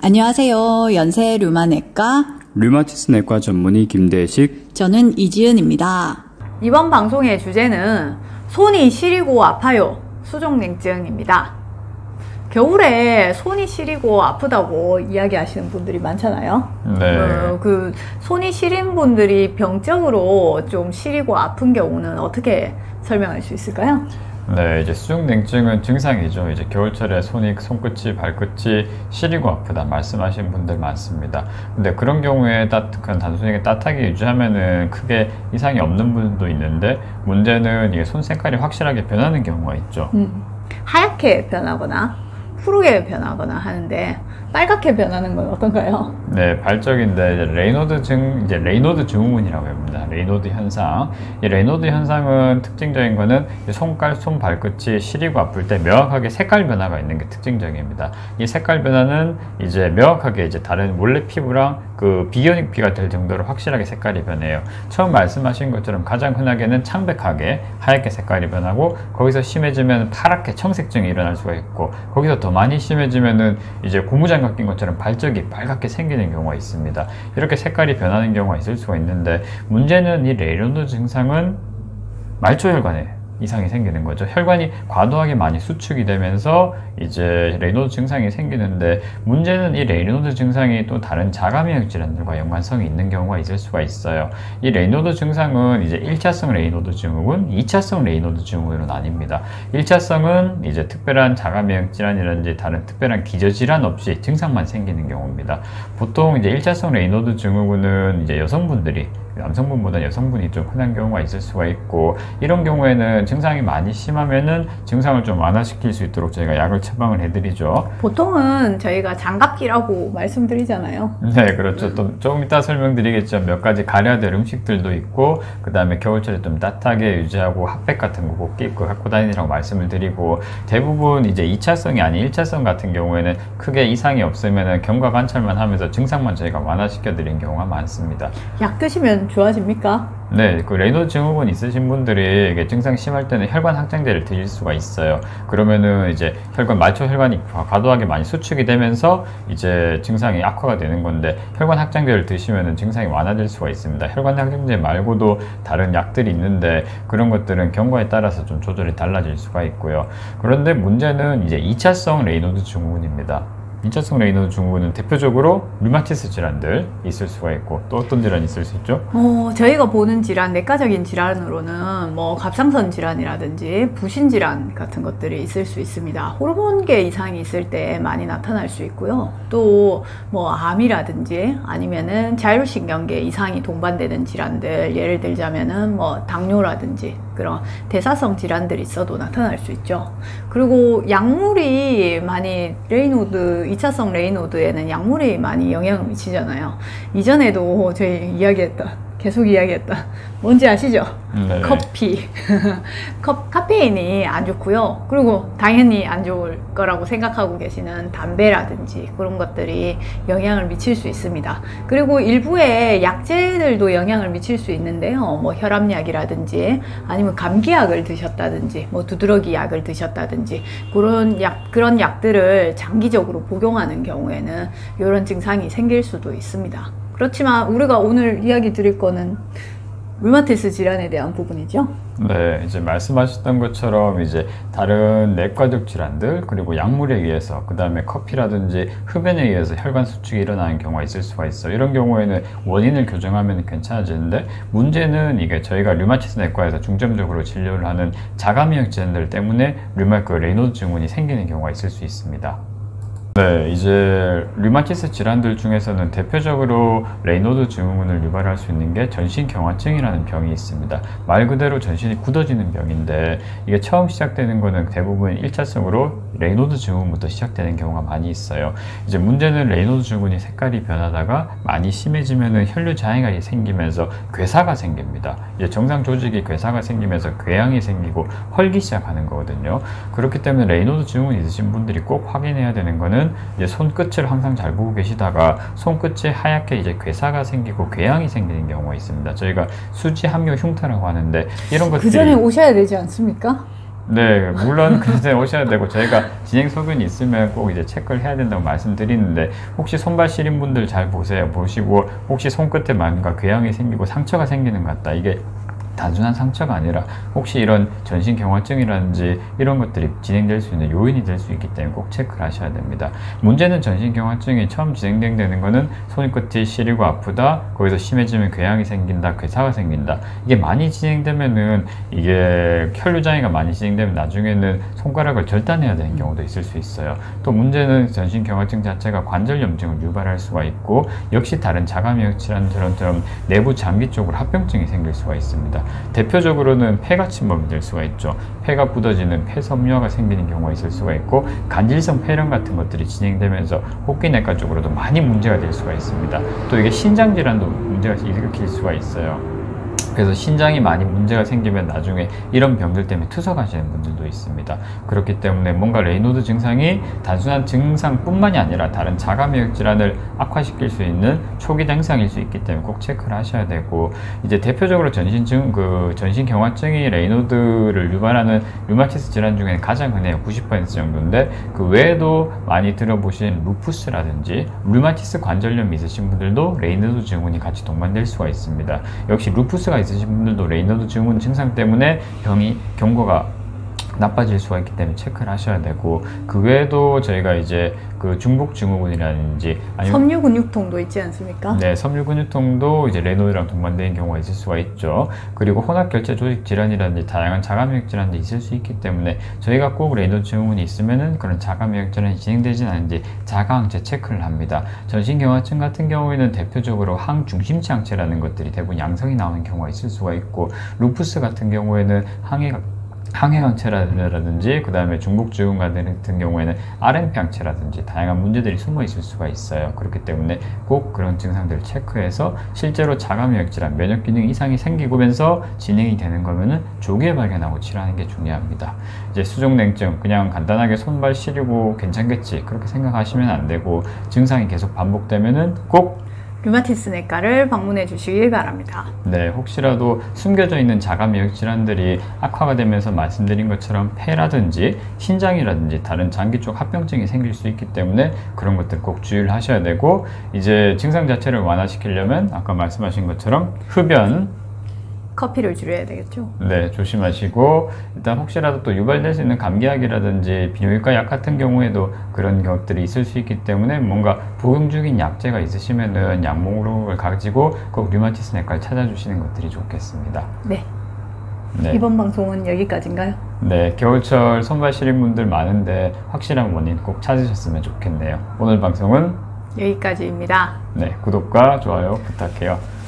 안녕하세요. 연세 류마내과 류마티스 내과 전문의 김대식, 저는 이지은입니다. 이번 방송의 주제는 손이 시리고 아파요 수족냉증입니다. 겨울에 손이 시리고 아프다고 이야기하시는 분들이 많잖아요. 네. 그 손이 시린 분들이 병적으로 좀 시리고 아픈 경우는 어떻게 설명할 수 있을까요? 네, 이제 수족냉증은 증상이죠. 이제 겨울철에 손끝이, 발끝이 시리고 아프다 말씀하시는 분들 많습니다. 근데 그런 경우에 그냥 단순하게 따뜻하게 유지하면은 크게 이상이 없는 분도 있는데, 문제는 이게 손 색깔이 확실하게 변하는 경우가 있죠. 하얗게 변하거나 푸르게 변하거나 하는데, 빨갛게 변하는 건 어떤가요? 네, 발적인데 이제 레이노드 증후군이라고 합니다. 레이노드 현상. 이 레이노드 현상은 특징적인 거는 손 발끝이 시리고 아플 때 명확하게 색깔 변화가 있는 게 특징적입니다. 이 색깔 변화는 이제 명확하게 이제 다른 원래 피부랑 그 비교닉 피가 될 정도로 확실하게 색깔이 변해요. 처음 말씀하신 것처럼 가장 흔하게는 창백하게 하얗게 색깔이 변하고, 거기서 심해지면 파랗게 청색증이 일어날 수가 있고, 거기서 더 많이 심해지면은 이제 고무장갑 낀 것처럼 발적이 빨갛게 생기는 경우가 있습니다. 이렇게 색깔이 변하는 경우가 있을 수가 있는데, 문제는 이 레이노드 증상은 말초혈관에 이상이 생기는 거죠. 혈관이 과도하게 많이 수축이 되면서 이제 레이노드 증상이 생기는데, 문제는 이 레이노드 증상이 또 다른 자가면역 질환들과 연관성이 있는 경우가 있을 수가 있어요. 이 레이노드 증상은 이제 1차성 레이노드 증후군, 2차성 레이노드 증후군으로 나뉩니다. 1차성은 이제 특별한 자가면역 질환이라든지 다른 특별한 기저질환 없이 증상만 생기는 경우입니다. 보통 이제 1차성 레이노드 증후군은 이제 여성분들이, 남성분보다 여성분이 좀 흔한 경우가 있을 수가 있고, 이런 경우에는 증상이 많이 심하면은 증상을 좀 완화시킬 수 있도록 저희가 약을 처방을 해드리죠. 보통은 저희가 장갑기라고 말씀드리잖아요. 네, 그렇죠. 또 조금 이따 설명드리겠지만 몇 가지 가려야 될 음식들도 있고, 그 다음에 겨울철에 좀 따뜻하게 유지하고 핫팩 같은 거 꼭 갖고 다니라고 말씀을 드리고, 대부분 이제 2차성이 아닌 1차성 같은 경우에는 크게 이상이 없으면은 경과 관찰만 하면서 증상만 저희가 완화시켜 드린 경우가 많습니다. 약 드시면 좋아집니까? 네, 그 레이노드 증후군 있으신 분들이 이게 증상 심할 때는 혈관 확장제를 드릴 수가 있어요. 그러면은 이제 말초 혈관이 과도하게 많이 수축이 되면서 이제 증상이 악화가 되는 건데, 혈관 확장제를 드시면은 증상이 완화될 수가 있습니다. 혈관 확장제 말고도 다른 약들이 있는데, 그런 것들은 경과에 따라서 좀 조절이 달라질 수가 있고요. 그런데 문제는 이제 2차성 레이노드 증후군입니다. 2차성 레이노드 증후군은 대표적으로 류마티스 질환들 있을 수가 있고, 또 어떤 질환이 있을 수 있죠? 저희가 보는 질환, 내과적인 질환으로는 뭐 갑상선 질환이라든지 부신 질환 같은 것들이 있을 수 있습니다. 호르몬계 이상이 있을 때 많이 나타날 수 있고요. 또 뭐 암이라든지 아니면은 자율신경계 이상이 동반되는 질환들, 예를 들자면은 뭐 당뇨라든지 그런 대사성 질환들이 있어도 나타날 수 있죠. 그리고 약물이 많이 2차성 레이노드에는 약물이 많이 영향을 미치잖아요. 이전에도 저희 계속 이야기했다. 뭔지 아시죠? 네. 커피. 카페인이 안 좋고요. 그리고 당연히 안 좋을 거라고 생각하고 계시는 담배라든지 그런 것들이 영향을 미칠 수 있습니다. 그리고 일부의 약제들도 영향을 미칠 수 있는데요. 뭐 혈압약이라든지 아니면 감기약을 드셨다든지 뭐 두드러기 약을 드셨다든지 그런 약들을 장기적으로 복용하는 경우에는 이런 증상이 생길 수도 있습니다. 그렇지만 우리가 오늘 이야기 드릴 거는 류마티스 질환에 대한 부분이죠. 네, 이제 말씀하셨던 것처럼 이제 다른 내과적 질환들, 그리고 약물에 의해서, 그 다음에 커피라든지 흡연에 의해서 혈관 수축이 일어나는 경우가 있을 수가 있어요. 이런 경우에는 원인을 교정하면 괜찮아지는데, 문제는 이게 저희가 류마티스 내과에서 중점적으로 진료를 하는 자가면역 질환들 때문에 레이노드 증후군이 생기는 경우가 있을 수 있습니다. 네, 이제 류마티스 질환들 중에서는 대표적으로 레이노드 증후군을 유발할 수 있는 게 전신경화증이라는 병이 있습니다. 말 그대로 전신이 굳어지는 병인데, 이게 처음 시작되는 거는 대부분 1차성으로 레이노드 증후군부터 시작되는 경우가 많이 있어요. 이제 문제는 레이노드 증후군이 색깔이 변하다가 많이 심해지면은 혈류 장애가 생기면서 괴사가 생깁니다. 이제 정상 조직이 괴사가 생기면서 궤양이 생기고 헐기 시작하는 거거든요. 그렇기 때문에 레이노드 증후군 있으신 분들이 꼭 확인해야 되는 거는, 이제 손끝을 항상 잘 보고 계시다가 손끝에 하얗게 이제 괴사가 생기고 궤양이 생기는 경우가 있습니다. 저희가 수지 함유 흉터라고 하는데, 이런 것들이 그 전에 오셔야 되지 않습니까? 네, 물론 그때 오셔야 되고 저희가 진행 소견이 있으면 꼭 이제 체크를 해야 된다고 말씀드리는데 혹시 손발 시린 분들 잘 보세요. 보시고 혹시 손끝에 뭔가 궤양이 생기고 상처가 생기는 것 같다. 이게 단순한 상처가 아니라 혹시 이런 전신경화증이라든지 이런 것들이 진행될 수 있는 요인이 될 수 있기 때문에 꼭 체크를 하셔야 됩니다. 문제는 전신경화증이 처음 진행되는 거는 손끝이 시리고 아프다, 거기서 심해지면 궤양이 생긴다, 괴사가 생긴다. 이게 많이 진행되면은 이게 혈류장애가 많이 진행되면 나중에는 손가락을 절단해야 되는 경우도 있을 수 있어요. 또 문제는 전신경화증 자체가 관절염증을 유발할 수가 있고 역시 다른 자가면역 질환처럼 내부 장기 쪽으로 합병증이 생길 수가 있습니다. 대표적으로는 폐가 침범이 될 수가 있죠. 폐가 굳어지는 폐섬유화가 생기는 경우가 있을 수가 있고 간질성 폐렴 같은 것들이 진행되면서 호흡기내과 쪽으로도 많이 문제가 될 수가 있습니다. 또 이게 신장 질환도 문제가 일으킬 수가 있어요. 그래서 신장이 많이 문제가 생기면 나중에 이런 병들 때문에 투석하시는 분들도 있습니다. 그렇기 때문에 뭔가 레이노드 증상이 단순한 증상뿐만이 아니라 다른 자가면역 질환을 악화시킬 수 있는 초기 증상일 수 있기 때문에 꼭 체크를 하셔야 되고, 이제 대표적으로 전신경화증이 레이노드를 유발하는 류마티스 질환 중에 가장 흔해요. 90% 정도인데 그 외에도 많이 들어보신 루푸스라든지 류마티스 관절염이 있으신 분들도 레이노드 증후군이 같이 동반될 수가 있습니다. 역시 루푸스가 있으신 분들도 레이노드 증후군 증상 때문에 경과가 나빠질 수가 있기 때문에 체크를 하셔야 되고, 그 외에도 저희가 이제 그 중복 증후군이라든지 아니면 섬유 근육통도 있지 않습니까? 네, 섬유 근육통도 이제 레이노드랑 동반되는 경우가 있을 수가 있죠. 그리고 혼합결제 조직 질환이라든지 다양한 자가면역 질환도 있을 수 있기 때문에 저희가 꼭 레이노드 증후군이 있으면은 그런 자가면역 질환이 진행되진 않은지 자가항체 체크를 합니다. 전신경화증 같은 경우에는 대표적으로 항중심체 항체라는 것들이 대부분 양성이 나오는 경우가 있을 수가 있고, 루푸스 같은 경우에는 항해항체라든지 그 다음에 중복증후군 같은 경우에는 RNP 항체라든지 다양한 문제들이 숨어 있을 수가 있어요. 그렇기 때문에 꼭 그런 증상들을 체크해서 실제로 자가면역 질환, 면역 기능 이상이 생기면서 진행이 되는 거면은 조기에 발견하고 치료하는 게 중요합니다. 이제 수족냉증, 그냥 간단하게 손발 시리고 괜찮겠지 그렇게 생각하시면 안 되고, 증상이 계속 반복되면은 꼭 류마티스 내과를 방문해 주시길 바랍니다. 네, 혹시라도 숨겨져 있는 자가면역 질환들이 악화가 되면서 말씀드린 것처럼 폐라든지 신장이라든지 다른 장기 쪽 합병증이 생길 수 있기 때문에 그런 것들 꼭 주의를 하셔야 되고, 이제 증상 자체를 완화시키려면 아까 말씀하신 것처럼 흡연, 커피를 줄여야 되겠죠? 네, 조심하시고, 일단 혹시라도 또 유발될 수 있는 감기약이라든지 비뇨기과 약 같은 경우에도 그런 것들이 있을 수 있기 때문에 뭔가 복용 중인 약제가 있으시면은 약 목록을 가지고 꼭 류마티스 내과를 찾아주시는 것들이 좋겠습니다. 네. 네. 이번 방송은 여기까지인가요? 네, 겨울철 손발 시린 분들 많은데 확실한 원인 꼭 찾으셨으면 좋겠네요. 오늘 방송은 여기까지입니다. 네, 구독과 좋아요 부탁해요.